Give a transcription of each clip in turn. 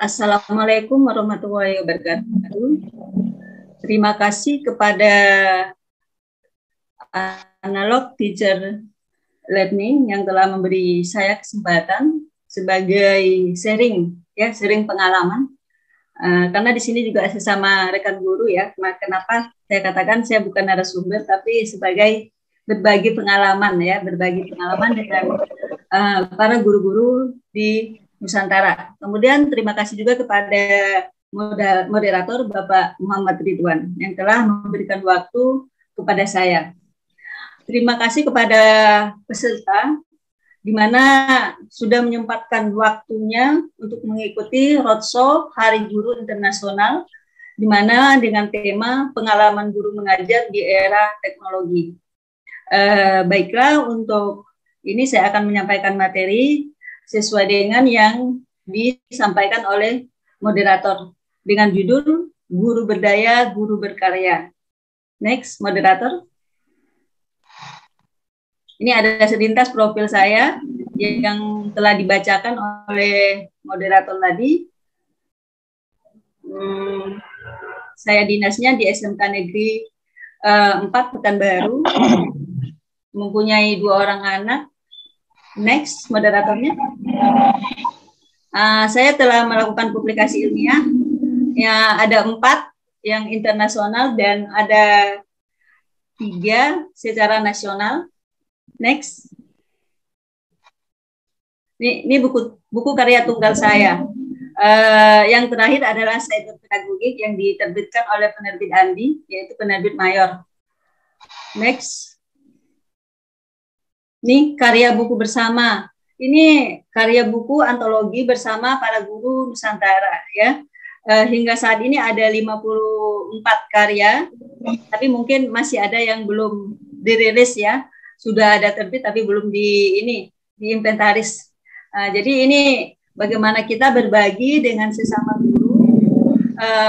Assalamualaikum warahmatullahi wabarakatuh. Terima kasih kepada Analog Teacher Learning yang telah memberi saya kesempatan sebagai sharing pengalaman. Karena di sini juga sesama rekan guru ya. Kenapa saya katakan saya bukan narasumber tapi sebagai berbagi pengalaman dengan para guru-guru di Nusantara. Kemudian terima kasih juga kepada moderator Bapak Muhammad Ridwan yang telah memberikan waktu kepada saya. Terima kasih kepada peserta di mana sudah menyempatkan waktunya untuk mengikuti roadshow Hari Guru Internasional, di mana dengan tema pengalaman guru mengajar di era teknologi. Baiklah, untuk ini saya akan menyampaikan materi sesuai dengan yang disampaikan oleh moderator dengan judul Guru Berdaya, Guru Berkarya. Next, moderator. Ini ada selintas profil saya yang telah dibacakan oleh moderator tadi. Saya dinasnya di SMK Negeri 4 Pekanbaru, mempunyai 2 orang anak. Next, moderatornya. Saya telah melakukan publikasi ilmiah, ya, ada 4 yang internasional dan ada 3 secara nasional. Next. Ini buku karya tunggal saya. Yang terakhir adalah Cyber Pedagogik yang diterbitkan oleh penerbit Andi, yaitu penerbit Mayor. Next. Ini karya buku bersama. Ini karya buku antologi bersama para guru Nusantara ya. Hingga saat ini ada 54 karya, tapi mungkin masih ada yang belum dirilis ya. Sudah ada terbit tapi belum diinventaris. Jadi ini bagaimana kita berbagi dengan sesama guru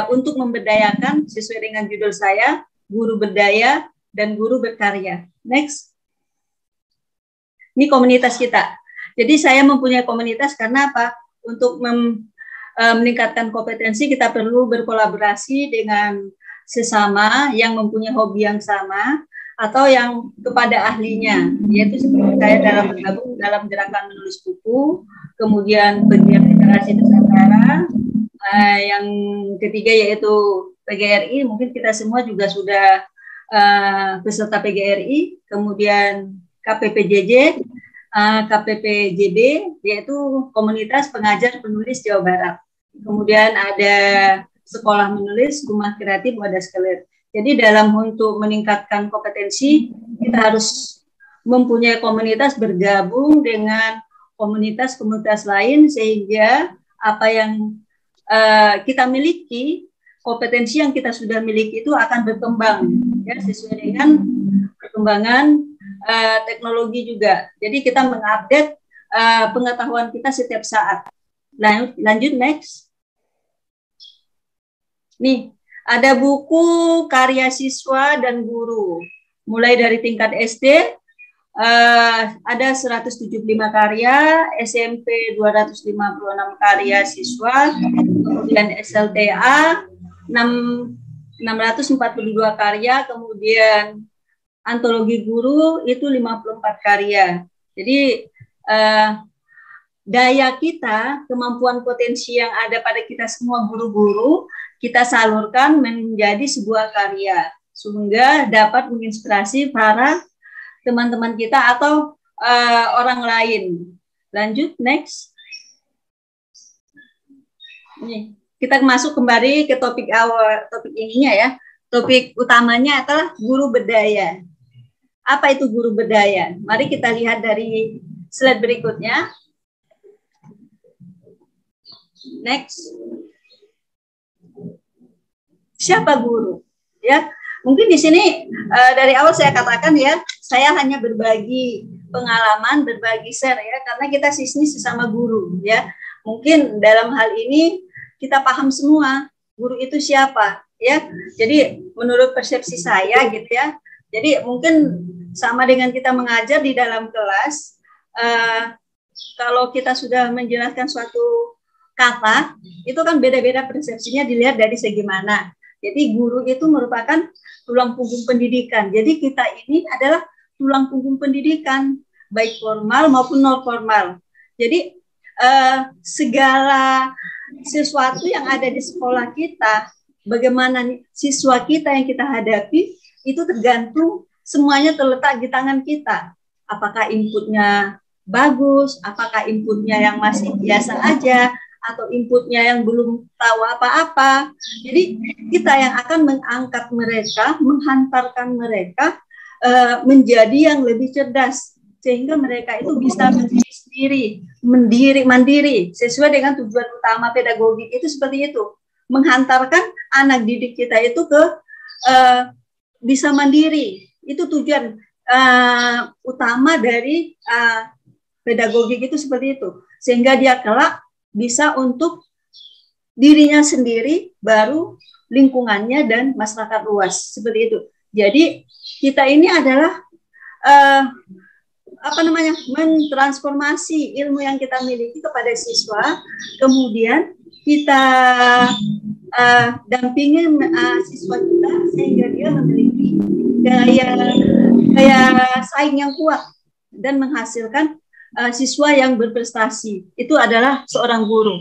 untuk memberdayakan sesuai dengan judul saya, Guru Berdaya dan Guru Berkarya. Next. Ini komunitas kita. Jadi saya mempunyai komunitas karena apa? Untuk meningkatkan kompetensi kita perlu berkolaborasi dengan sesama yang mempunyai hobi yang sama atau yang kepada ahlinya, yaitu seperti saya dalam bergabung dalam gerakan menulis buku, kemudian pegiat literasi Nusantara, yang ketiga yaitu PGRI, mungkin kita semua juga sudah peserta PGRI, kemudian KPPJJ, KPPJB, yaitu Komunitas Pengajar Penulis Jawa Barat. Kemudian ada Sekolah Menulis Rumah Kreatif Wadas Kelir. Jadi dalam untuk meningkatkan kompetensi, kita harus mempunyai komunitas, bergabung dengan komunitas-komunitas lain, sehingga apa yang kita miliki, kompetensi yang kita sudah miliki itu akan berkembang, ya, sesuai dengan perkembangan teknologi juga. Jadi kita mengupdate pengetahuan kita setiap saat. Lanjut, next. Nih, ada buku karya siswa dan guru, mulai dari tingkat SD, ada 175 karya, SMP 256 karya siswa, kemudian SLTA 642 karya, kemudian antologi guru itu 54 karya. Jadi daya kita, kemampuan potensi yang ada pada kita semua guru-guru, kita salurkan menjadi sebuah karya, sehingga dapat menginspirasi para teman-teman kita atau orang lain. Lanjut, next. Nih, kita masuk kembali ke topik awal, topik ininya ya. Topik utamanya adalah guru berdaya. Apa itu guru berdaya? Mari kita lihat dari slide berikutnya. Next. Siapa guru? Ya, mungkin di sini dari awal saya katakan ya, saya hanya berbagi pengalaman, berbagi share ya, karena kita sini sesama guru ya. Mungkin dalam hal ini kita paham semua guru itu siapa ya. Jadi menurut persepsi saya gitu ya. Jadi mungkin sama dengan kita mengajar di dalam kelas, kalau kita sudah menjelaskan suatu kata, itu kan beda-beda persepsinya dilihat dari segi mana. Jadi guru itu merupakan tulang punggung pendidikan. Jadi kita ini adalah tulang punggung pendidikan, baik formal maupun non formal. Jadi segala sesuatu yang ada di sekolah kita, bagaimana siswa kita yang kita hadapi, itu tergantung semuanya terletak di tangan kita. Apakah inputnya bagus, apakah inputnya yang masih biasa aja, atau inputnya yang belum tahu apa-apa. Jadi kita yang akan mengangkat mereka, menghantarkan mereka menjadi yang lebih cerdas, sehingga mereka itu bisa mandiri sesuai dengan tujuan utama pedagogik itu seperti itu, menghantarkan anak didik kita itu ke bisa mandiri. Itu tujuan utama dari pedagogik itu seperti itu, sehingga dia kelak bisa untuk dirinya sendiri, baru lingkungannya dan masyarakat luas seperti itu. Jadi kita ini adalah mentransformasi ilmu yang kita miliki kepada siswa, kemudian kita dampingi siswa kita sehingga dia memiliki daya saing yang kuat dan menghasilkan siswa yang berprestasi. Itu adalah seorang guru.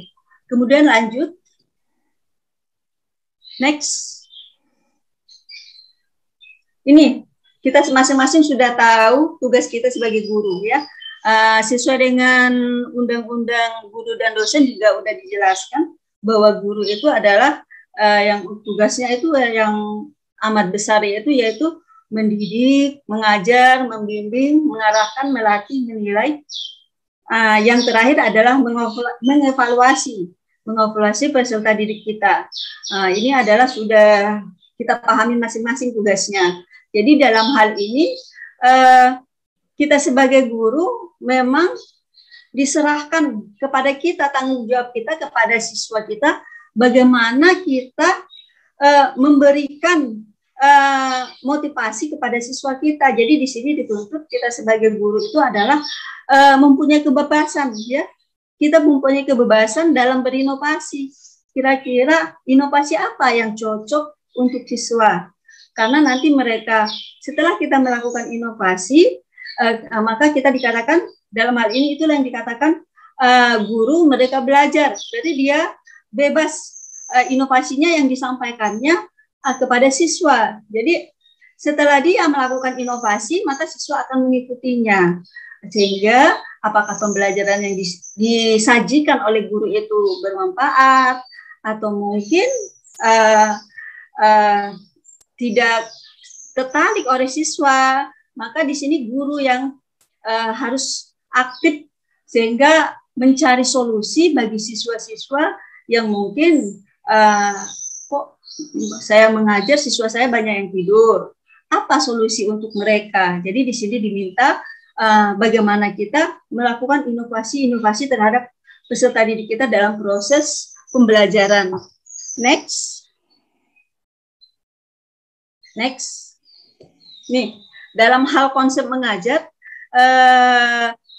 Kemudian lanjut. Next. Ini kita masing-masing sudah tahu tugas kita sebagai guru ya. Sesuai dengan Undang-Undang Guru dan Dosen juga sudah dijelaskan bahwa guru itu adalah yang tugasnya itu yang amat besar, yaitu mendidik, mengajar, membimbing, mengarahkan, melatih, menilai. Yang terakhir adalah mengevaluasi peserta didik kita. Ini adalah sudah kita pahami masing-masing tugasnya. Jadi dalam hal ini kita sebagai guru memang diserahkan kepada kita, tanggung jawab kita kepada siswa kita, bagaimana kita memberikan motivasi kepada siswa kita. Jadi di sini dituntut kita sebagai guru itu adalah mempunyai kebebasan, ya. Kita mempunyai kebebasan dalam berinovasi. Kira-kira inovasi apa yang cocok untuk siswa? Karena nanti mereka setelah kita melakukan inovasi, maka kita dikatakan dalam hal ini itulah yang dikatakan guru mereka belajar. Jadi dia bebas inovasinya yang disampaikannya kepada siswa. Jadi setelah dia melakukan inovasi, maka siswa akan mengikutinya. Sehingga apakah pembelajaran yang disajikan oleh guru itu bermanfaat atau mungkin tidak tertarik oleh siswa, maka di sini guru yang harus aktif sehingga mencari solusi bagi siswa-siswa yang mungkin kok saya mengajar siswa saya banyak yang tidur. Apa solusi untuk mereka? Jadi di sini diminta bagaimana kita melakukan inovasi-inovasi terhadap peserta didik kita dalam proses pembelajaran. Next. Nih, dalam hal konsep mengajar,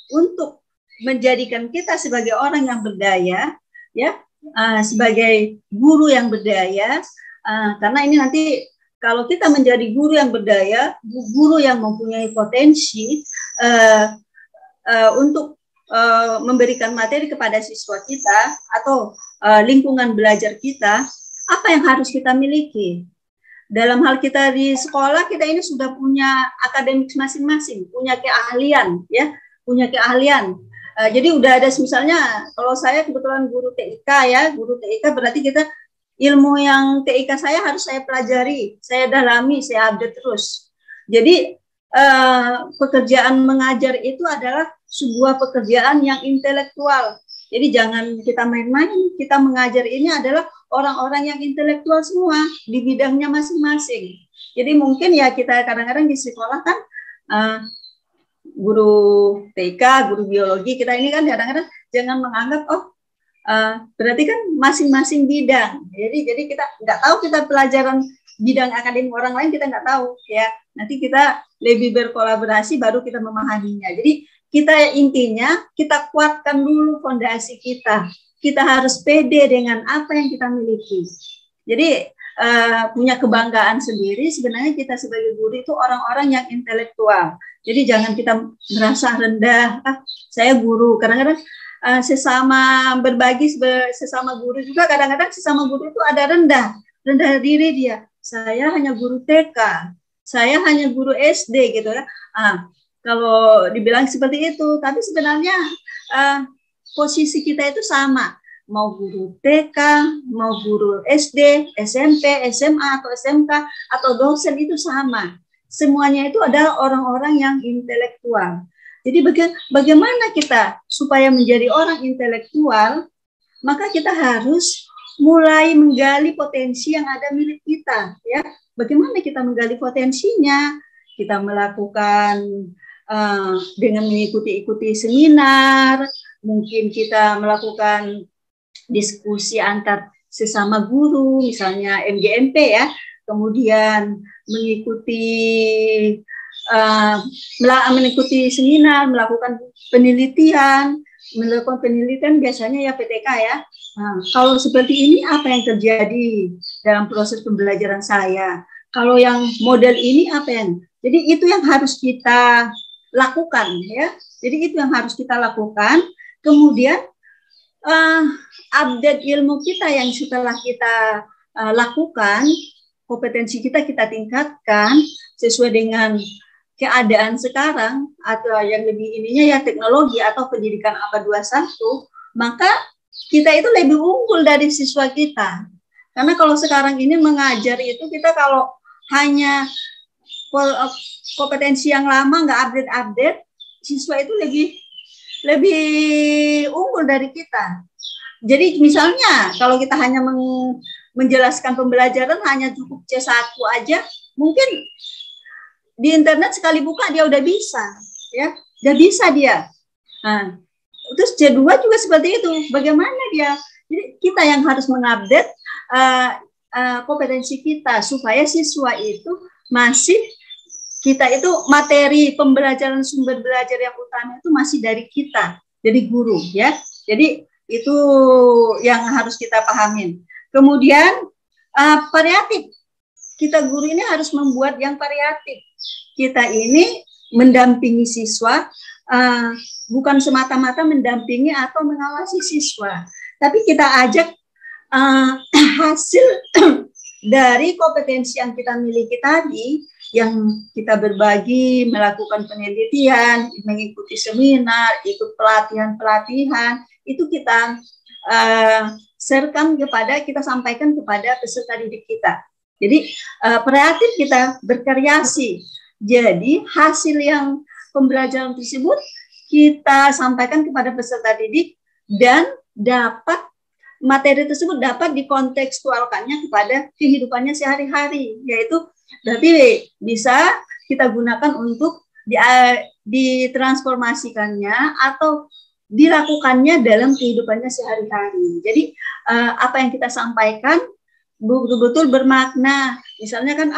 untuk menjadikan kita sebagai orang yang berdaya, ya, sebagai guru yang berdaya, karena ini nanti kalau kita menjadi guru yang berdaya, guru yang mempunyai potensi untuk memberikan materi kepada siswa kita atau lingkungan belajar kita, apa yang harus kita miliki? Dalam hal kita di sekolah, kita ini sudah punya akademik masing-masing, punya keahlian, ya, punya keahlian. Jadi udah ada, misalnya kalau saya kebetulan guru TIK, ya, guru TIK berarti kita ilmu yang TIK saya harus saya pelajari, saya dalami, saya update terus. Jadi pekerjaan mengajar itu adalah sebuah pekerjaan yang intelektual. Jadi jangan kita main-main, kita mengajar ini adalah orang-orang yang intelektual semua di bidangnya masing-masing. Jadi mungkin ya kita kadang-kadang di sekolah kan guru TK, guru biologi, kita ini kan kadang-kadang jangan menganggap berarti kan masing-masing bidang. Jadi kita nggak tahu kita pelajaran bidang akademik orang lain kita nggak tahu ya. Nanti kita lebih berkolaborasi baru kita memahaminya. Jadi kita intinya kita kuatkan dulu fondasi kita. kita harus pede dengan apa yang kita miliki. Jadi punya kebanggaan sendiri. Sebenarnya kita sebagai guru itu orang-orang yang intelektual. Jadi jangan kita merasa rendah. Saya guru. Kadang-kadang sesama berbagi sesama guru juga, kadang-kadang sesama guru itu ada rendah diri dia. Saya hanya guru TK, saya hanya guru SD gitu ya. Kalau dibilang seperti itu, tapi sebenarnya posisi kita itu sama. Mau guru TK, mau guru SD, SMP, SMA, atau SMK, atau dosen itu sama. Semuanya itu adalah orang-orang yang intelektual. Jadi bagaimana kita supaya menjadi orang intelektual, maka kita harus mulai menggali potensi yang ada milik kita. Ya, bagaimana kita menggali potensinya? Kita melakukan dengan mengikuti seminar, mungkin kita melakukan diskusi antar sesama guru, misalnya MGMP ya, kemudian mengikuti seminar, melakukan penelitian biasanya ya PTK ya. Kalau seperti ini apa yang terjadi dalam proses pembelajaran saya? Kalau yang model ini apa yang? Jadi itu yang harus kita lakukan ya. Jadi itu yang harus kita lakukan. Kemudian update ilmu kita yang setelah kita lakukan, kompetensi kita tingkatkan sesuai dengan keadaan sekarang, atau yang lebih ininya ya teknologi atau pendidikan abad 21, maka kita itu lebih unggul dari siswa kita. Karena kalau sekarang ini mengajar itu kita kalau hanya kompetensi yang lama nggak update, siswa itu lebih unggul dari kita. Jadi misalnya kalau kita hanya menjelaskan pembelajaran hanya cukup C1 aja, mungkin di internet sekali buka dia udah bisa, ya, udah bisa dia. Terus C2 juga seperti itu. Bagaimana dia? Jadi kita yang harus mengupdate kompetensi kita supaya siswa itu masih kita itu materi pembelajaran sumber belajar yang utama itu masih dari kita, dari guru ya. Jadi itu yang harus kita pahamin. Kemudian variatif. Kita guru ini harus membuat yang variatif. Kita ini mendampingi siswa bukan semata-mata mendampingi atau mengawasi siswa, tapi kita ajak hasil dari kompetensi yang kita miliki tadi, yang kita berbagi, melakukan penelitian, mengikuti seminar, ikut pelatihan-pelatihan, itu kita kita sampaikan kepada peserta didik kita. Jadi kreatif kita berkreasi. Jadi hasil yang pembelajaran tersebut kita sampaikan kepada peserta didik dan materi tersebut dapat dikontekstualkannya kepada kehidupannya sehari-hari, yaitu berarti bisa kita gunakan untuk ditransformasikannya atau dilakukannya dalam kehidupannya sehari-hari. Jadi apa yang kita sampaikan betul-betul bermakna. Misalnya kan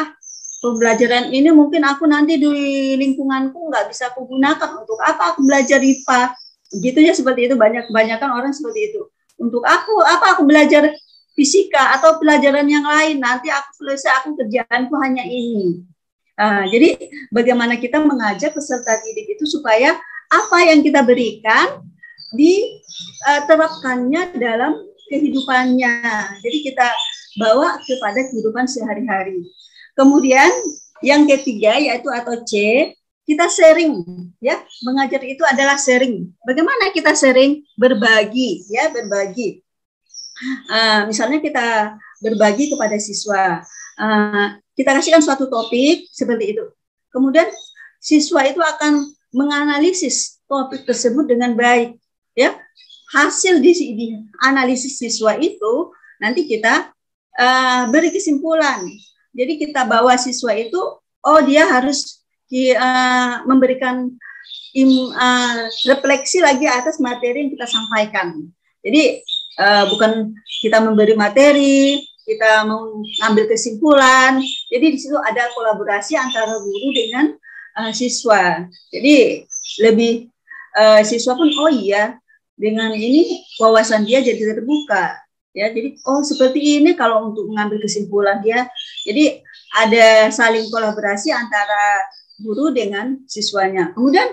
pembelajaran ini mungkin aku nanti di lingkunganku nggak bisa aku gunakan, untuk apa aku belajar IPA, gitu ya, seperti itu. Kebanyakan orang seperti itu. Untuk aku belajar fisika atau pelajaran yang lain, nanti aku selesai, aku kerjaanku hanya ini. Jadi bagaimana kita mengajak peserta didik itu supaya apa yang kita berikan diterapkannya dalam kehidupannya. Jadi kita bawa kepada kehidupan sehari-hari. Kemudian yang ketiga yaitu atau C, kita sharing ya. Mengajar itu adalah sharing. Bagaimana kita sharing? Berbagi ya, berbagi. Misalnya kita berbagi kepada siswa. Kita kasihkan suatu topik seperti itu. Kemudian siswa itu akan menganalisis topik tersebut dengan baik ya. Hasil di analisis siswa itu nanti kita beri kesimpulan. Jadi kita bawa siswa itu, dia harus memberikan refleksi lagi atas materi yang kita sampaikan. Jadi bukan kita memberi materi, kita mengambil kesimpulan. Jadi di situ ada kolaborasi antara guru dengan siswa. Jadi lebih siswa pun dengan ini wawasan dia jadi terbuka. Ya, jadi oh seperti ini kalau untuk mengambil kesimpulan dia. Jadi ada saling kolaborasi antara guru dengan siswanya. Kemudian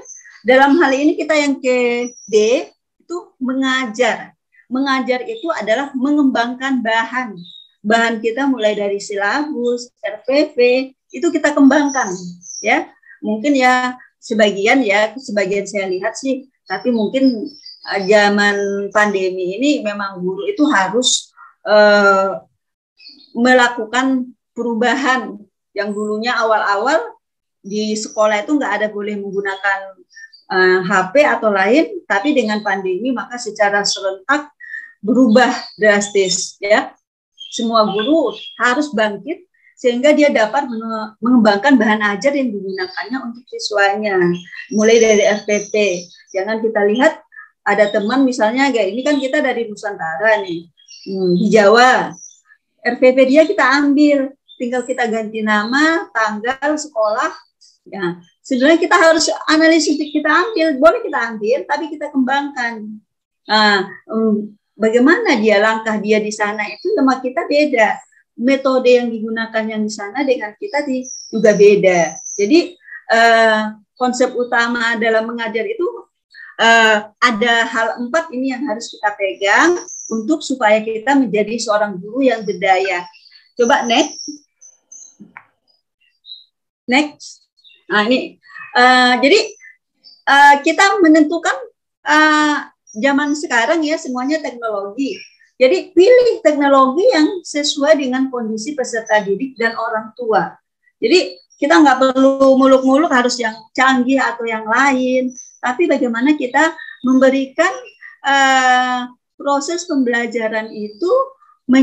dalam hal ini kita yang ke D itu mengajar. Mengajar itu adalah mengembangkan bahan. Bahan kita mulai dari silabus, RPP, itu kita kembangkan. Ya, mungkin ya sebagian saya lihat sih, tapi mungkin zaman pandemi ini memang guru itu harus melakukan perubahan yang dulunya awal-awal di sekolah itu nggak ada boleh menggunakan HP atau lain, tapi dengan pandemi maka secara serentak berubah drastis ya. Semua guru harus bangkit sehingga dia dapat mengembangkan bahan ajar yang digunakannya untuk siswanya. Mulai dari RPT, jangan kita lihat ada teman misalnya kayak ini kan kita dari Nusantara nih, di Jawa, RPP dia kita ambil, tinggal kita ganti nama, tanggal, sekolah. Ya, sebenarnya kita harus analisis kita ambil, boleh kita ambil, tapi kita kembangkan. Nah, bagaimana dia langkah dia di sana itu sama kita beda. Metode yang digunakan yang di sana dengan kita juga beda. Jadi konsep utama dalam mengajar itu ada hal 4 ini yang harus kita pegang untuk supaya kita menjadi seorang guru yang berdaya. Coba next. Nah ini, jadi kita menentukan zaman sekarang ya semuanya teknologi. Jadi pilih teknologi yang sesuai dengan kondisi peserta didik dan orang tua. Jadi kita nggak perlu muluk-muluk harus yang canggih atau yang lain. Tapi bagaimana kita memberikan proses pembelajaran itu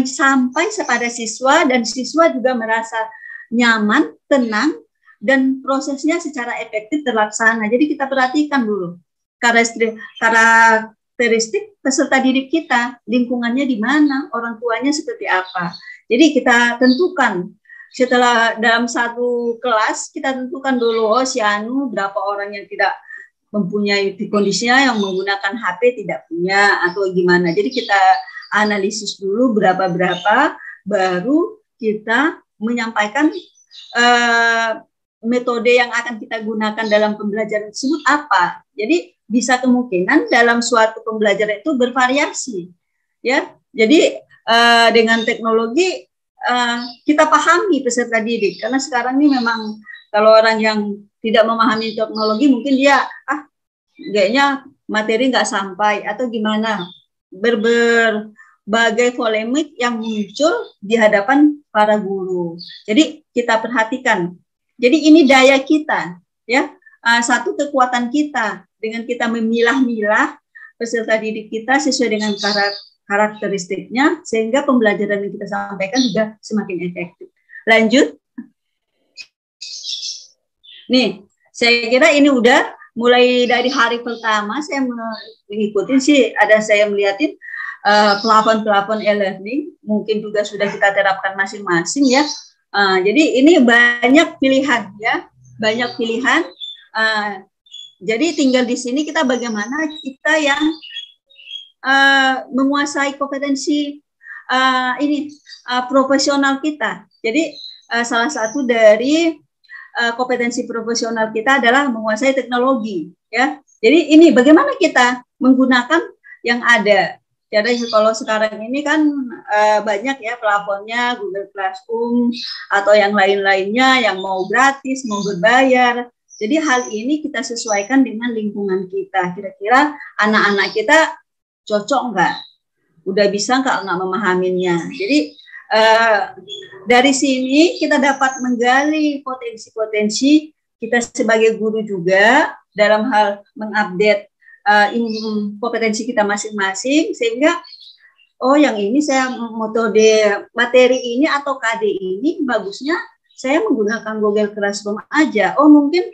sampai kepada siswa dan siswa juga merasa nyaman, tenang, dan prosesnya secara efektif terlaksana. Jadi kita perhatikan dulu karakteristik peserta didik kita, lingkungannya di mana, orang tuanya seperti apa. Jadi kita tentukan setelah dalam satu kelas kita tentukan dulu si Anu berapa orang yang tidak mempunyai kondisinya yang menggunakan HP tidak punya atau gimana. Jadi kita analisis dulu berapa baru kita menyampaikan metode yang akan kita gunakan dalam pembelajaran tersebut apa. Jadi bisa kemungkinan dalam suatu pembelajaran itu bervariasi ya. Jadi dengan teknologi kita pahami peserta didik karena sekarang ini memang kalau orang yang tidak memahami teknologi mungkin dia kayaknya materi nggak sampai atau gimana, berbagai polemik yang muncul di hadapan para guru. Jadi kita perhatikan. Jadi ini daya kita ya, satu kekuatan kita dengan kita memilah-milah peserta didik kita sesuai dengan karakteristiknya sehingga pembelajaran yang kita sampaikan juga semakin efektif. Lanjut. Nih, saya kira ini udah mulai dari hari pertama saya mengikuti sih, ada saya melihatin pelapon-pelapon e-learning, mungkin juga sudah kita terapkan masing-masing ya. Jadi ini banyak pilihan ya, banyak pilihan. Jadi tinggal di sini kita bagaimana kita yang menguasai kompetensi profesional kita. Jadi salah satu dari kompetensi profesional kita adalah menguasai teknologi ya. Jadi ini bagaimana kita menggunakan yang ada. Jadi kalau sekarang ini kan banyak ya pelafonnya Google Classroom atau yang lain-lainnya yang mau gratis, mau berbayar. Jadi hal ini kita sesuaikan dengan lingkungan kita. Kira-kira anak-anak kita cocok nggak? Udah bisa nggak memahaminya? Jadi dari sini kita dapat menggali potensi-potensi kita sebagai guru juga dalam hal mengupdate kompetensi kita masing-masing sehingga oh yang ini saya metode materi ini atau KD ini bagusnya saya menggunakan Google Classroom aja. Oh mungkin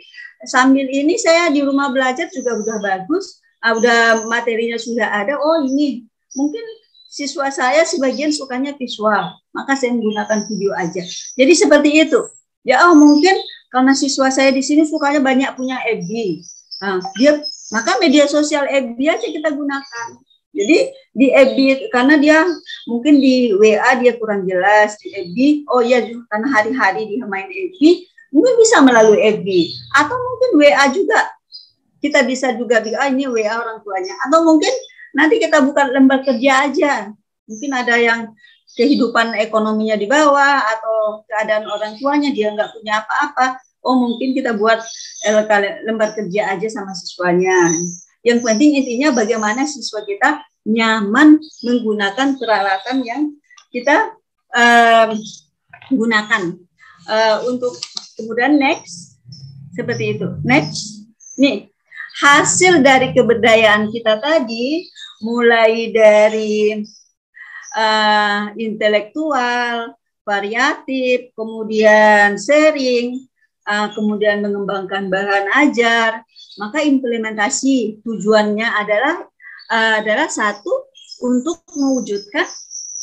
sambil ini saya di rumah belajar juga udah bagus, udah materinya sudah ada. Oh ini mungkin siswa saya sebagian sukanya visual, maka saya menggunakan video aja. Jadi seperti itu. Ya, oh mungkin karena siswa saya di sini sukanya banyak punya FB. Dia maka media sosial FB aja kita gunakan. Jadi di FB karena dia mungkin di WA dia kurang jelas, di FB oh ya karena hari-hari dia main FB, mungkin bisa melalui FB atau mungkin WA juga. Kita bisa juga ini WA orang tuanya atau mungkin nanti kita buka lembar kerja aja. Mungkin ada yang kehidupan ekonominya di bawah atau keadaan orang tuanya dia nggak punya apa-apa. Oh mungkin kita buat lembar kerja aja sama siswanya. Yang penting intinya bagaimana siswa kita nyaman menggunakan peralatan yang kita gunakan. Untuk kemudian next, seperti itu. Next, nih hasil dari keberdayaan kita tadi, mulai dari intelektual, variatif, kemudian sharing, kemudian mengembangkan bahan ajar, maka implementasi tujuannya adalah satu untuk mewujudkan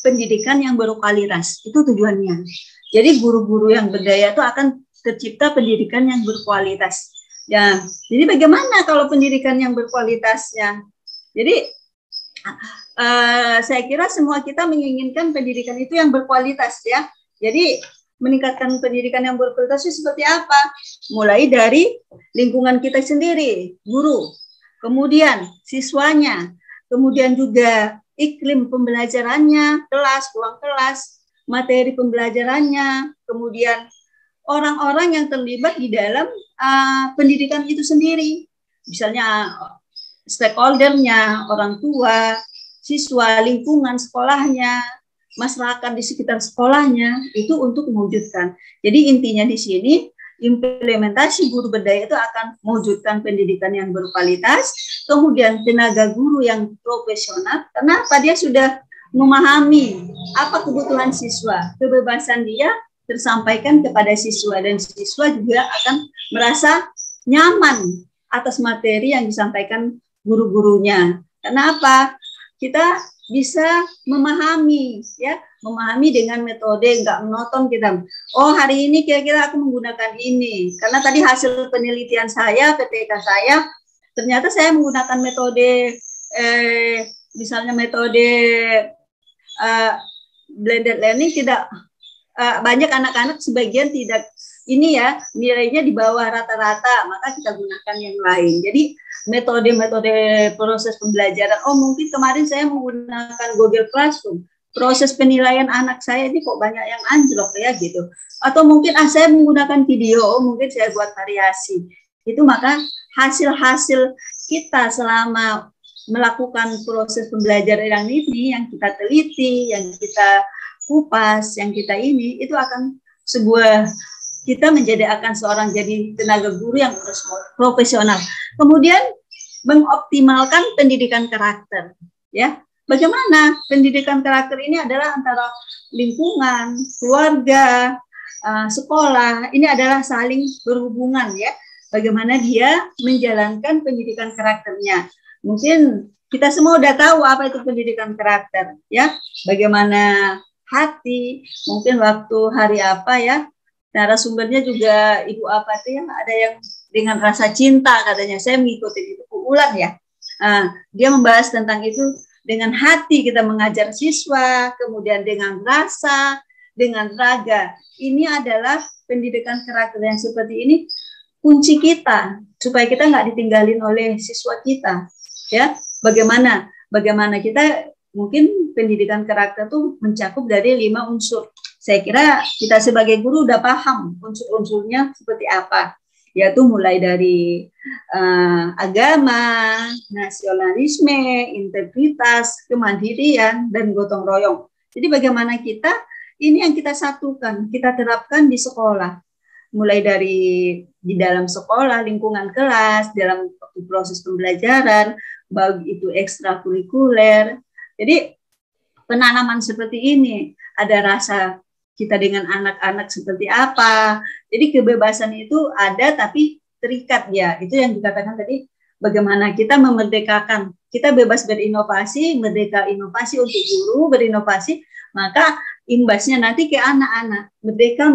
pendidikan yang berkualitas. Itu tujuannya. Jadi guru-guru yang berdaya itu akan tercipta pendidikan yang berkualitas. Ya, jadi bagaimana kalau pendidikan yang berkualitasnya? Jadi saya kira semua kita menginginkan pendidikan itu yang berkualitas ya. Jadi meningkatkan pendidikan yang berkualitas itu seperti apa? Mulai dari lingkungan kita sendiri, guru, kemudian siswanya, kemudian juga iklim pembelajarannya, kelas, ruang kelas, materi pembelajarannya, kemudian orang-orang yang terlibat di dalam pendidikan itu sendiri. Misalnya stakeholdernya, orang tua, siswa, lingkungan sekolahnya, masyarakat di sekitar sekolahnya, itu untuk mewujudkan. Jadi intinya di sini, implementasi guru berdaya itu akan mewujudkan pendidikan yang berkualitas, kemudian tenaga guru yang profesional, kenapa dia sudah memahami apa kebutuhan siswa, kebebasan dia tersampaikan kepada siswa, dan siswa juga akan merasa nyaman atas materi yang disampaikan guru-gurunya. Kenapa? Kita bisa memahami, ya, memahami dengan metode, nggak menonton kita. Oh hari ini kira-kira aku menggunakan ini, karena tadi hasil penelitian saya, PPK saya, ternyata saya menggunakan metode, misalnya metode blended learning tidak banyak anak-anak sebagian tidak ini ya nilainya di bawah rata-rata, maka kita gunakan yang lain. Jadi metode-metode proses pembelajaran. Oh mungkin kemarin saya menggunakan Google Classroom. Proses penilaian anak saya ini kok banyak yang anjlok ya gitu. Atau mungkin saya menggunakan video, oh mungkin saya buat variasi. Itu maka hasil-hasil kita selama melakukan proses pembelajaran ini yang kita teliti, yang kita kupas, yang kita ini, itu akan kita akan seorang jadi tenaga guru yang profesional. Kemudian mengoptimalkan pendidikan karakter, ya. Bagaimana pendidikan karakter ini adalah antara lingkungan, keluarga, sekolah, ini adalah saling berhubungan ya. Bagaimana dia menjalankan pendidikan karakternya. Mungkin kita semua udah tahu apa itu pendidikan karakter, ya. Bagaimana hati, mungkin waktu hari apa ya, narasumbernya juga ibu apa tuh ya, ada yang dengan rasa cinta katanya, saya mengikuti itu ulang ya. Dia membahas tentang itu dengan hati kita mengajar siswa, kemudian dengan rasa, dengan raga. Ini adalah pendidikan karakter yang seperti ini kunci kita supaya kita nggak ditinggalin oleh siswa kita, ya. Bagaimana kita mungkin pendidikan karakter itu mencakup dari 5 unsur. Saya kira kita sebagai guru udah paham unsur-unsurnya seperti apa, yaitu mulai dari agama, nasionalisme, integritas, kemandirian, dan gotong royong. Jadi bagaimana kita, ini yang kita satukan, kita terapkan di sekolah. Mulai dari di dalam sekolah, lingkungan kelas, dalam proses pembelajaran, baik itu ekstrakurikuler. Jadi penanaman seperti ini, ada rasa kita dengan anak-anak seperti apa. Jadi kebebasan itu ada tapi terikat ya. Itu yang dikatakan tadi, bagaimana kita memerdekakan. Kita bebas berinovasi, merdeka inovasi untuk guru, berinovasi, maka imbasnya nanti ke anak-anak. Merdeka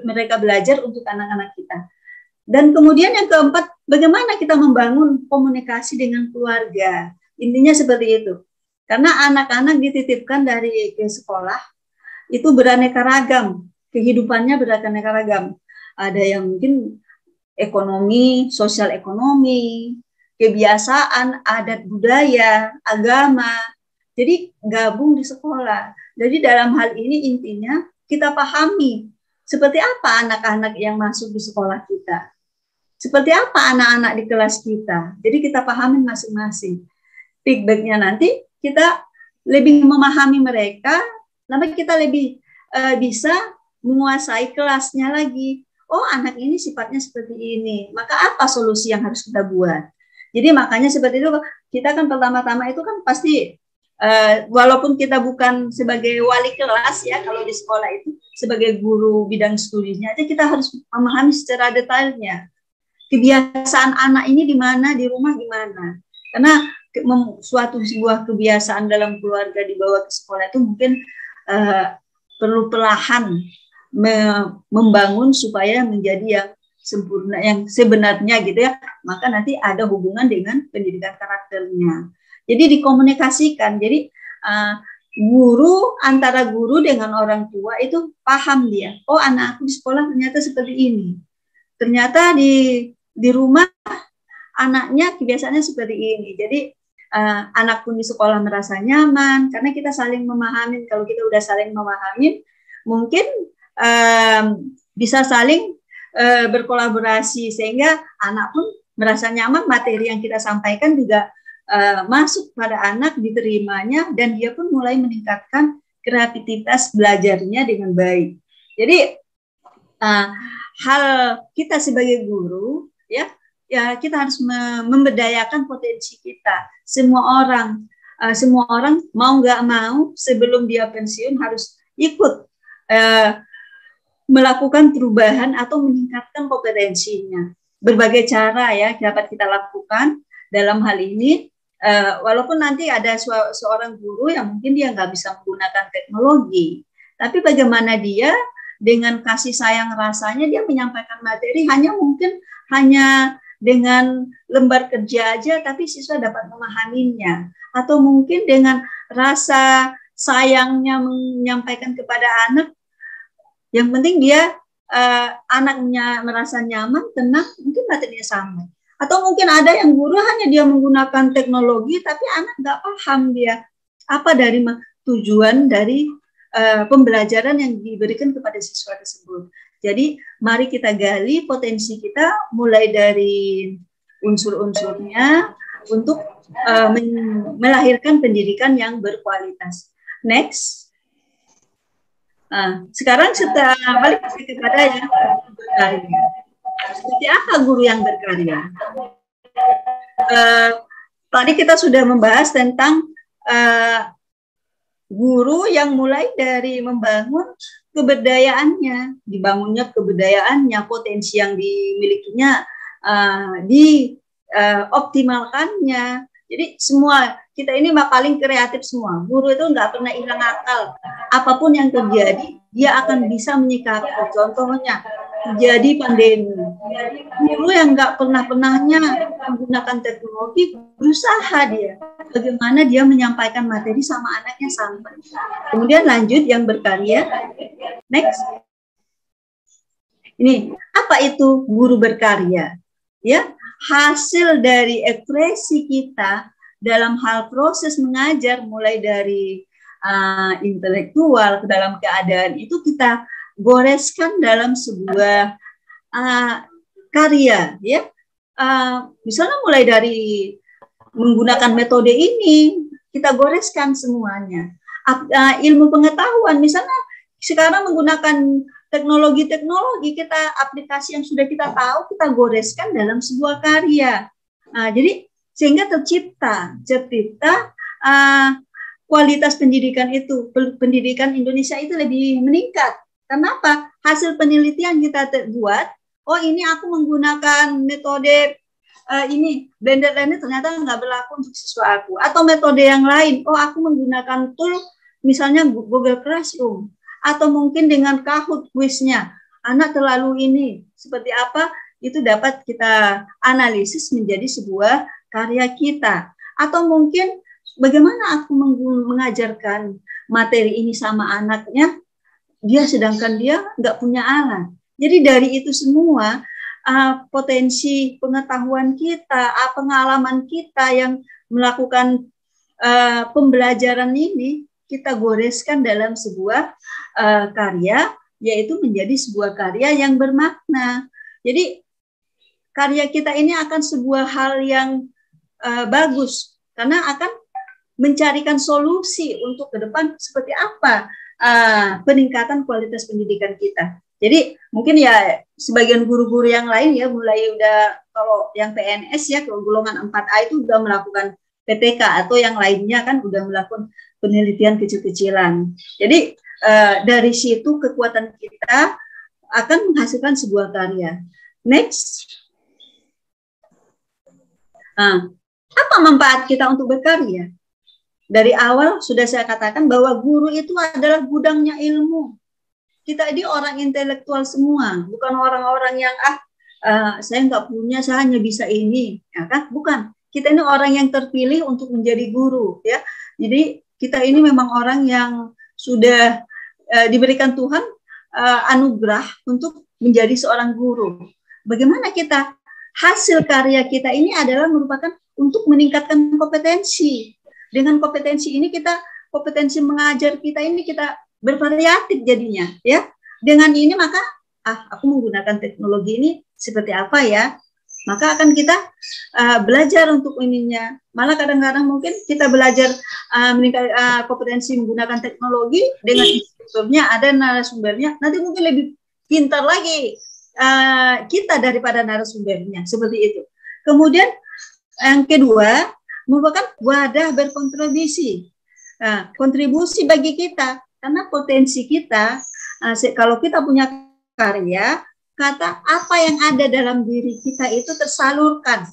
mereka belajar untuk anak-anak kita. Dan kemudian yang keempat, bagaimana kita membangun komunikasi dengan keluarga. Intinya seperti itu. Karena anak-anak dititipkan dari ke sekolah, itu beraneka ragam. Kehidupannya beraneka ragam. Ada yang mungkin ekonomi, sosial ekonomi, kebiasaan, adat budaya, agama. Jadi gabung di sekolah. Jadi dalam hal ini intinya kita pahami seperti apa anak-anak yang masuk di sekolah kita. Seperti apa anak-anak di kelas kita. Jadi kita pahami masing-masing. Feedbacknya nanti kita lebih memahami mereka, lalu kita lebih bisa menguasai kelasnya lagi. Oh, anak ini sifatnya seperti ini. Maka apa solusi yang harus kita buat? Jadi makanya seperti itu, kita kan pertama-tama itu kan pasti, walaupun kita bukan sebagai wali kelas ya, kalau di sekolah itu sebagai guru bidang studinya, aja kita harus memahami secara detailnya. Kebiasaan anak ini di mana, di rumah gimana. Karena suatu sebuah kebiasaan dalam keluarga dibawa ke sekolah itu mungkin perlu perlahan membangun supaya menjadi yang sempurna, yang sebenarnya gitu ya. Maka nanti ada hubungan dengan pendidikan karakternya. Jadi dikomunikasikan. Jadi guru, antara guru dengan orang tua itu paham dia. Oh, anakku di sekolah ternyata seperti ini. Ternyata di rumah anaknya kebiasaannya seperti ini. Jadi anak pun di sekolah merasa nyaman karena kita saling memahami. Kalau kita udah saling memahami, mungkin bisa saling berkolaborasi sehingga anak pun merasa nyaman, materi yang kita sampaikan juga masuk pada anak, diterimanya, dan dia pun mulai meningkatkan kreativitas belajarnya dengan baik. Jadi hal kita sebagai guru ya kita harus memberdayakan potensi kita. Semua orang mau nggak mau sebelum dia pensiun harus ikut melakukan perubahan atau meningkatkan kompetensinya. Berbagai cara ya dapat kita lakukan dalam hal ini. Walaupun nanti ada seorang guru yang mungkin dia nggak bisa menggunakan teknologi, tapi bagaimana dia dengan kasih sayang rasanya dia menyampaikan materi hanya dengan lembar kerja aja, tapi siswa dapat memahaminya. Atau mungkin dengan rasa sayangnya menyampaikan kepada anak, yang penting dia anaknya merasa nyaman, tenang, mungkin materinya sama. Atau mungkin ada yang guru hanya dia menggunakan teknologi, tapi anak nggak paham dia apa dari tujuan dari pembelajaran yang diberikan kepada siswa tersebut. Jadi mari kita gali potensi kita mulai dari unsur-unsurnya untuk melahirkan pendidikan yang berkualitas. Next. Sekarang setelah balik kepada yang berkarya. Seperti apa guru yang berkarya? Tadi kita sudah membahas tentang guru yang mulai dari membangun keberdayaannya, dibangunnya keberdayaannya, potensi yang dimilikinya dioptimalkannya. Jadi semua kita ini paling kreatif semua. Guru itu nggak pernah hilang akal. Apapun yang terjadi, dia akan bisa menyikapi. Contohnya terjadi pandemi. Guru yang nggak pernahnya menggunakan teknologi, berusaha dia. Bagaimana dia menyampaikan materi sama anaknya sampai. Kemudian lanjut yang berkarya. Next. Ini apa itu guru berkarya? Ya, hasil dari ekspresi kita dalam hal proses mengajar, mulai dari intelektual ke dalam keadaan itu kita goreskan dalam sebuah karya, ya. Misalnya mulai dari menggunakan metode ini kita goreskan semuanya. Ilmu pengetahuan, misalnya sekarang menggunakan teknologi kita, aplikasi yang sudah kita tahu, kita goreskan dalam sebuah karya. Jadi sehingga tercipta kualitas pendidikan itu, pendidikan Indonesia itu lebih meningkat. Kenapa? Hasil penelitian kita buat, oh ini aku menggunakan metode ini, blended learning ternyata nggak berlaku untuk siswa aku. Atau metode yang lain, oh aku menggunakan tool misalnya Google Classroom. Atau mungkin dengan Kahoot kuisnya, anak terlalu ini, seperti apa, itu dapat kita analisis menjadi sebuah karya kita. Atau mungkin bagaimana aku mengajarkan materi ini sama anaknya, sedangkan dia nggak punya alat. Jadi dari itu semua potensi pengetahuan kita, pengalaman kita yang melakukan pembelajaran ini kita goreskan dalam sebuah karya, yaitu menjadi sebuah karya yang bermakna. Jadi karya kita ini akan sebuah hal yang bagus, karena akan mencarikan solusi untuk ke depan seperti apa peningkatan kualitas pendidikan kita. Jadi mungkin ya sebagian guru-guru yang lain ya mulai udah, kalau yang PNS ya golongan 4A itu udah melakukan PTK, atau yang lainnya kan udah melakukan penelitian kecil-kecilan. Jadi dari situ kekuatan kita akan menghasilkan sebuah karya. Next. Apa manfaat kita untuk berkarya? Dari awal sudah saya katakan bahwa guru itu adalah gudangnya ilmu. Kita ini orang intelektual semua, bukan orang-orang yang saya nggak punya, saya hanya bisa ini, ya kan? Bukan. Kita ini orang yang terpilih untuk menjadi guru, ya. Jadi kita ini memang orang yang sudah diberikan Tuhan anugerah untuk menjadi seorang guru. Bagaimana kita? Hasil karya kita ini adalah merupakan untuk meningkatkan kompetensi. Dengan kompetensi ini kompetensi mengajar kita ini kita bervariatif jadinya, ya. Dengan ini maka aku menggunakan teknologi ini seperti apa ya? Maka akan kita belajar untuk ininya. Malah kadang-kadang mungkin kita belajar meningkatkan kompetensi menggunakan teknologi dengan instrukturnya, ada narasumbernya, nanti mungkin lebih pintar lagi kita daripada narasumbernya, seperti itu. Kemudian yang kedua, merupakan wadah berkontribusi. Kontribusi bagi kita, karena potensi kita, kalau kita punya karya, kata apa yang ada dalam diri kita itu tersalurkan,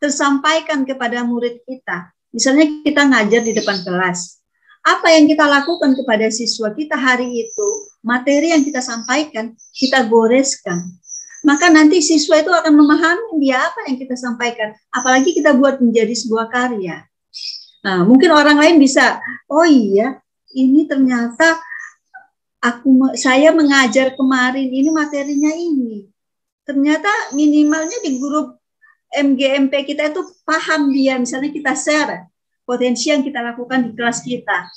tersampaikan kepada murid kita. Misalnya kita ngajar di depan kelas, apa yang kita lakukan kepada siswa kita hari itu, materi yang kita sampaikan, kita goreskan. Maka nanti siswa itu akan memahami dia apa yang kita sampaikan. Apalagi kita buat menjadi sebuah karya. Nah, mungkin orang lain bisa, oh iya, ini ternyata saya mengajar kemarin, ini materinya ini. Ternyata minimalnya di grup MGMP kita itu paham dia, misalnya kita share potensi yang kita lakukan di kelas kita.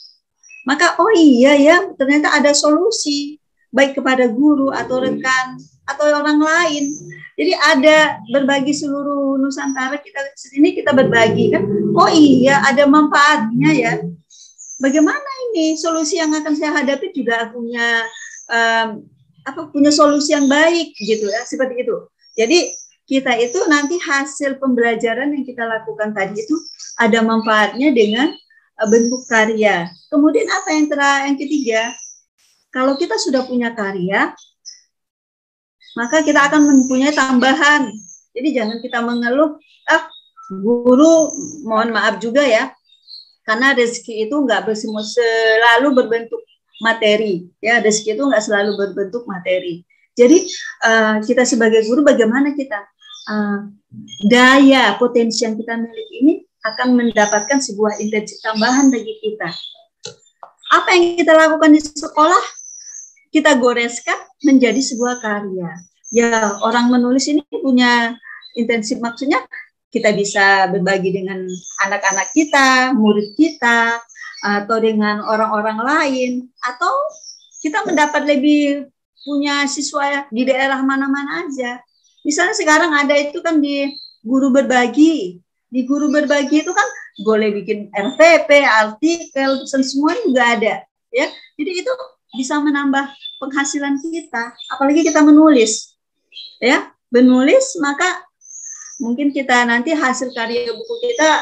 Maka oh iya ya, ternyata ada solusi baik kepada guru atau rekan atau orang lain. Jadi ada berbagi seluruh Nusantara, kita berbagi kan. Oh iya, ada manfaatnya ya. Bagaimana ini solusi yang akan saya hadapi juga punya punya solusi yang baik gitu ya, seperti itu. Jadi kita itu nanti hasil pembelajaran yang kita lakukan tadi itu ada manfaatnya dengan bentuk karya. Kemudian apa yang ketiga, kalau kita sudah punya karya, maka kita akan mempunyai tambahan. Jadi jangan kita mengeluh, guru mohon maaf juga ya, karena rezeki itu nggak selalu berbentuk materi, ya rezeki itu nggak selalu berbentuk materi. Jadi kita sebagai guru bagaimana kita daya potensi yang kita miliki ini akan mendapatkan sebuah intensi tambahan bagi kita. Apa yang kita lakukan di sekolah, kita goreskan menjadi sebuah karya. Ya, orang menulis ini punya intensif, maksudnya kita bisa berbagi dengan anak-anak kita, murid kita, atau dengan orang-orang lain, atau kita mendapat lebih punya siswa di daerah mana-mana aja. Misalnya sekarang ada itu kan di guru berbagi. Di guru berbagi itu kan boleh bikin RPP, artikel, semua juga ada, ya. Jadi itu bisa menambah penghasilan kita, apalagi kita menulis, ya. Menulis maka mungkin kita nanti hasil karya buku kita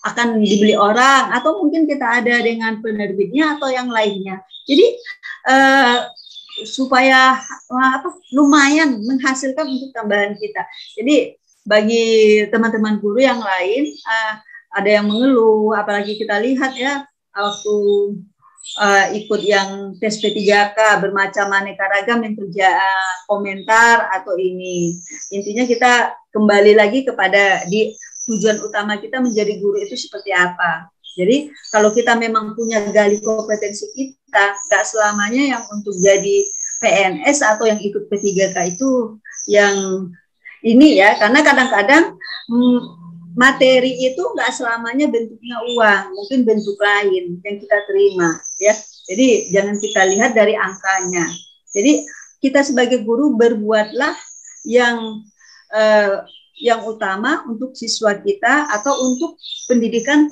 akan dibeli orang, atau mungkin kita ada dengan penerbitnya atau yang lainnya. Jadi supaya lumayan menghasilkan untuk tambahan kita. Jadi bagi teman-teman guru yang lain, ada yang mengeluh, apalagi kita lihat ya waktu ikut yang tes P3K, bermacam aneka ragam yang kerja komentar atau ini. Intinya kita kembali lagi kepada tujuan utama kita menjadi guru itu seperti apa. Jadi kalau kita memang punya gali kompetensi kita, nggak selamanya yang untuk jadi PNS atau yang ikut P3K itu yang ini ya, karena kadang-kadang materi itu nggak selamanya bentuknya uang, mungkin bentuk lain yang kita terima ya. Jadi jangan kita lihat dari angkanya. Jadi kita sebagai guru berbuatlah yang utama untuk siswa kita atau untuk pendidikan,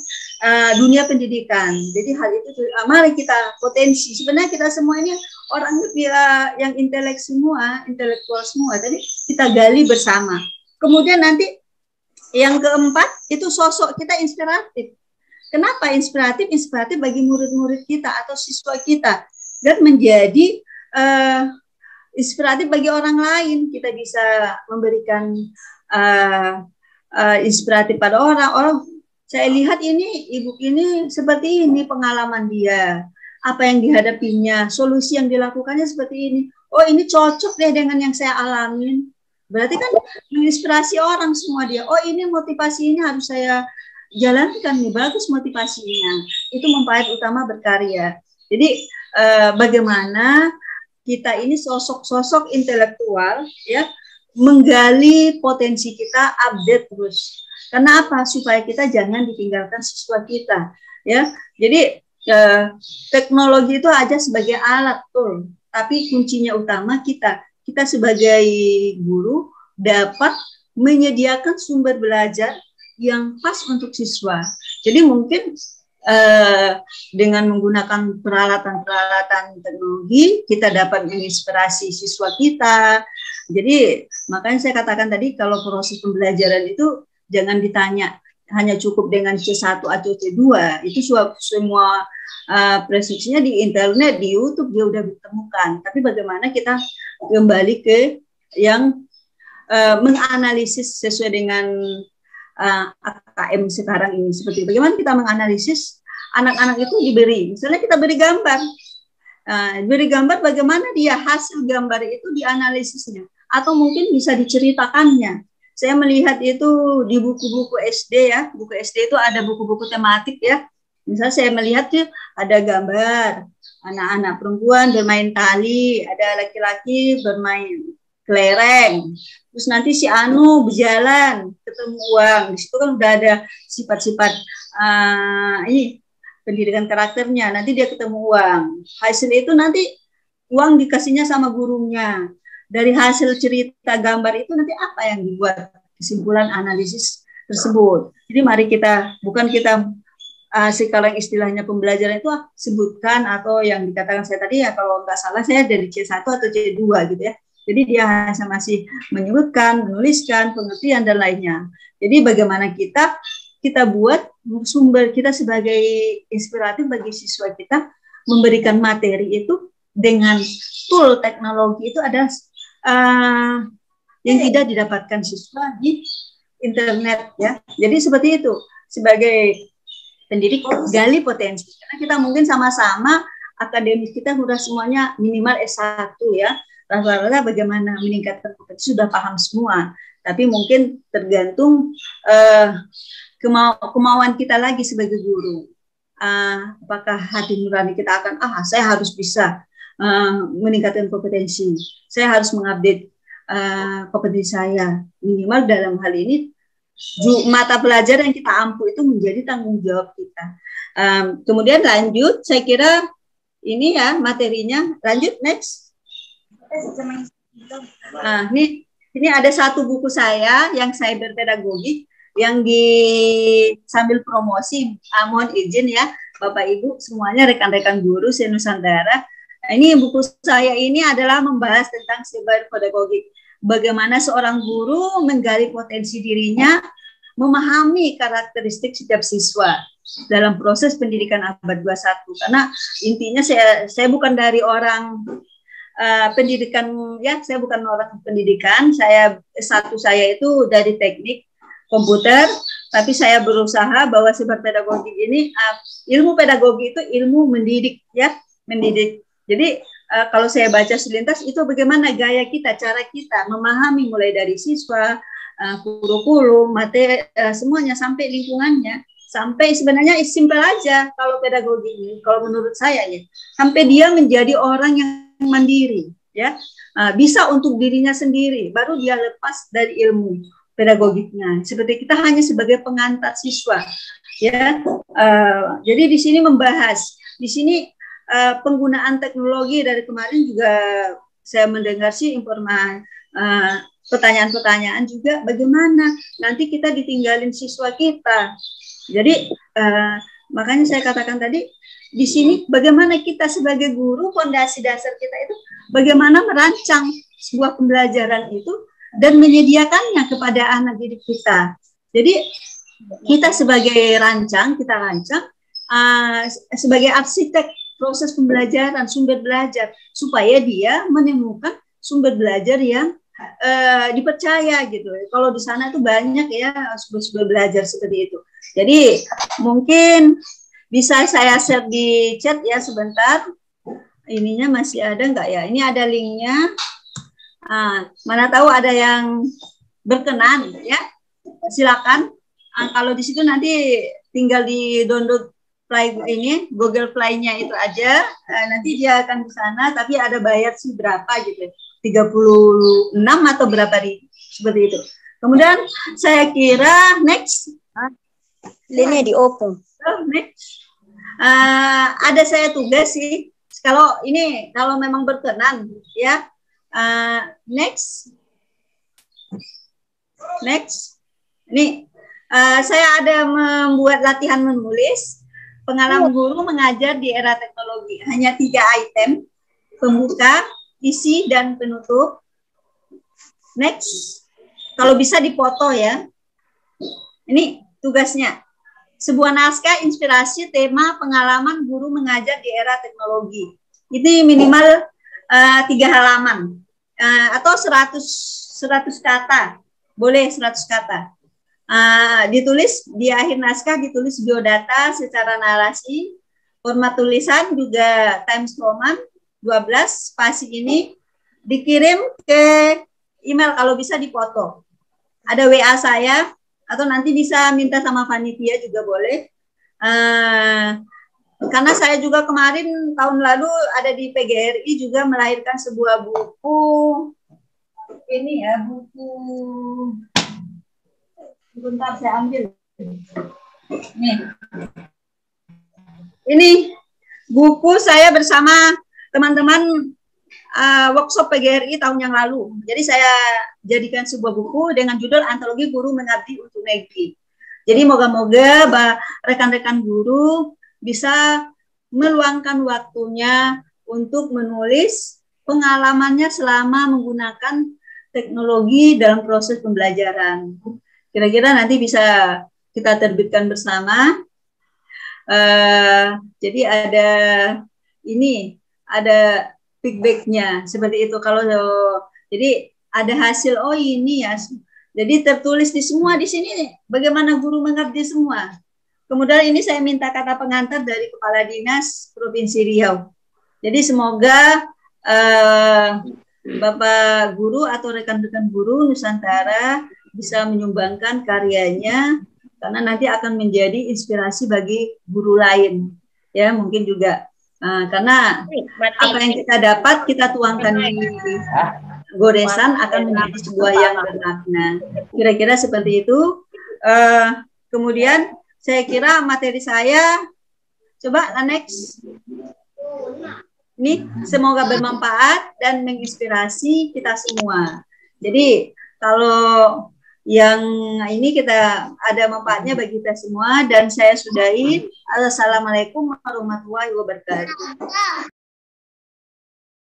dunia pendidikan. Jadi hal itu mari kita potensi. Sebenarnya kita semua ini orangnya yang intelektual semua. Jadi kita gali bersama. Kemudian nanti yang keempat itu sosok kita inspiratif. Kenapa inspiratif? Inspiratif bagi murid-murid kita atau siswa kita dan menjadi inspiratif bagi orang lain. Kita bisa memberikan inspiratif pada orang. Saya lihat ini ibu ini seperti ini pengalaman dia, apa yang dihadapinya, solusi yang dilakukannya seperti ini. Oh ini cocok deh dengan yang saya alamin. Berarti kan menginspirasi orang semua dia. Oh ini motivasi ini harus saya jalankan nih, bagus motivasinya. Itu mempahit utama berkarya. Jadi bagaimana kita ini sosok-sosok intelektual ya, menggali potensi kita, update terus. Karena apa? Supaya kita jangan ditinggalkan siswa kita ya. Jadi teknologi itu aja sebagai alat tool, tapi kuncinya utama kita sebagai guru dapat menyediakan sumber belajar yang pas untuk siswa. Jadi mungkin dengan menggunakan peralatan-peralatan teknologi kita dapat menginspirasi siswa kita. Jadi makanya saya katakan tadi kalau proses pembelajaran itu jangan ditanya hanya cukup dengan C1 atau C2. Itu semua preskripsinya di internet, di YouTube dia udah ditemukan. Tapi bagaimana kita kembali ke yang menganalisis sesuai dengan AKM sekarang ini. Seperti bagaimana kita menganalisis anak-anak itu diberi. Misalnya kita beri gambar. Beri gambar bagaimana dia hasil gambar itu dianalisisnya. Atau mungkin bisa diceritakannya. Saya melihat itu di buku-buku SD ya. Buku SD itu ada buku-buku tematik ya. Misalnya saya melihat tuh ada gambar anak-anak perempuan bermain tali, ada laki-laki bermain kelereng. Terus nanti si Anu berjalan ketemu uang. Di situ kan udah ada sifat-sifat ini pendidikan karakternya. Nanti dia ketemu uang. Hasil itu nanti uang dikasihnya sama gurunya. Dari hasil cerita gambar itu nanti apa yang dibuat kesimpulan analisis tersebut. Jadi mari kita, bukan kita sekarang istilahnya pembelajaran itu sebutkan atau yang dikatakan saya tadi ya kalau nggak salah saya dari C1 atau C2 gitu ya. Jadi dia hanya masih menyebutkan, menuliskan, pengertian dan lainnya. Jadi bagaimana kita buat sumber kita sebagai inspiratif bagi siswa kita memberikan materi itu dengan tool teknologi itu ada yang tidak didapatkan siswa di internet ya. Jadi seperti itu sebagai pendidik gali potensi. Karena kita mungkin sama-sama akademis kita sudah semuanya minimal S1 ya. Rata-rata bagaimana meningkatkan kompetensi sudah paham semua. Tapi mungkin tergantung kemauan kita lagi sebagai guru. Apakah hati nurani kita akan saya harus bisa meningkatkan kompetensi. Saya harus mengupdate kompetensi saya. Minimal dalam hal ini mata pelajaran yang kita ampu itu menjadi tanggung jawab kita. Kemudian lanjut, saya kira ini ya materinya. Lanjut next. Ini ada satu buku saya yang cyber pedagogik yang sambil promosi. Mohon izin ya Bapak Ibu semuanya rekan-rekan guru se-Nusantara. Ini buku saya ini adalah membahas tentang cyber pedagogik. Bagaimana seorang guru menggali potensi dirinya, memahami karakteristik setiap siswa dalam proses pendidikan abad 21. Karena intinya saya bukan dari orang pendidikan ya, saya bukan orang pendidikan. S1 saya itu dari teknik komputer, tapi saya berusaha bahwa sifat pedagogik ini, ilmu pedagogi itu ilmu mendidik, ya, mendidik. Jadi kalau saya baca selintas itu bagaimana gaya kita, cara kita memahami mulai dari siswa, kurikulum, materi, semuanya sampai lingkungannya, sampai sebenarnya simpel aja kalau pedagogi ini, kalau menurut saya ya, sampai dia menjadi orang yang mandiri, ya, bisa untuk dirinya sendiri, baru dia lepas dari ilmu pedagogiknya. Seperti kita hanya sebagai pengantar siswa, ya. Jadi di sini membahas, di sini penggunaan teknologi dari kemarin juga saya mendengar sih informasi, pertanyaan-pertanyaan juga bagaimana nanti kita ditinggalin siswa kita. Jadi makanya saya katakan tadi di sini bagaimana kita sebagai guru, fondasi dasar kita itu bagaimana merancang sebuah pembelajaran itu dan menyediakannya kepada anak didik kita. Jadi kita sebagai kita rancang sebagai arsitek proses pembelajaran, sumber belajar, supaya dia menemukan sumber belajar yang dipercaya gitu. Kalau di sana itu banyak ya sumber belajar seperti itu. Jadi mungkin bisa saya share di chat ya sebentar. Ininya masih ada nggak ya? Ini ada linknya. Mana tahu ada yang berkenan ya, silakan. Kalau di situ nanti tinggal di download ini Google Play-nya itu aja, nanti dia akan di sana, tapi ada bayar sih berapa gitu, 36 atau berapa seperti itu. Kemudian saya kira next, ini di open. Next, ada saya tugas sih, kalau memang berkenan ya. Next, ini saya ada membuat latihan menulis pengalaman guru mengajar di era teknologi. Hanya 3 item, pembuka, isi, dan penutup. Next, kalau bisa dipoto ya. Ini tugasnya. Sebuah naskah inspirasi tema pengalaman guru mengajar di era teknologi. Ini minimal 3 halaman. Atau 100 kata, boleh 100 kata. Ditulis di akhir naskah, ditulis biodata secara narasi, format tulisan juga Times Roman 12, spasi ini dikirim ke email, kalau bisa dipoto. Ada WA saya, atau nanti bisa minta sama panitia juga boleh. Karena saya juga kemarin tahun lalu ada di PGRI juga melahirkan sebuah buku. Ini ya, buku. Bentar saya ambil. Nih. Ini buku saya bersama teman-teman workshop PGRI tahun yang lalu. Jadi saya jadikan sebuah buku dengan judul Antologi Guru Mengabdi untuk Negeri. Jadi moga-moga rekan-rekan guru bisa meluangkan waktunya untuk menulis pengalamannya selama menggunakan teknologi dalam proses pembelajaran. Kira-kira nanti bisa kita terbitkan bersama. Jadi ada feedbacknya seperti itu. Jadi ada hasil, oh ini ya. Jadi tertulis di semua di sini bagaimana guru mengabdi semua. Kemudian ini saya minta kata pengantar dari Kepala Dinas Provinsi Riau. Jadi semoga Bapak Guru atau rekan-rekan guru Nusantara bisa menyumbangkan karyanya, karena nanti akan menjadi inspirasi bagi guru lain. Ya, mungkin juga. Karena apa yang kita dapat, kita tuangkan di goresan akan menjadi sebuah yang bermakna. Kira-kira seperti itu. Kemudian saya kira materi saya, coba next. Ini semoga bermanfaat dan menginspirasi kita semua. Jadi kalau yang ini kita ada manfaatnya bagi kita semua, dan saya sudahi. Assalamualaikum warahmatullahi wabarakatuh.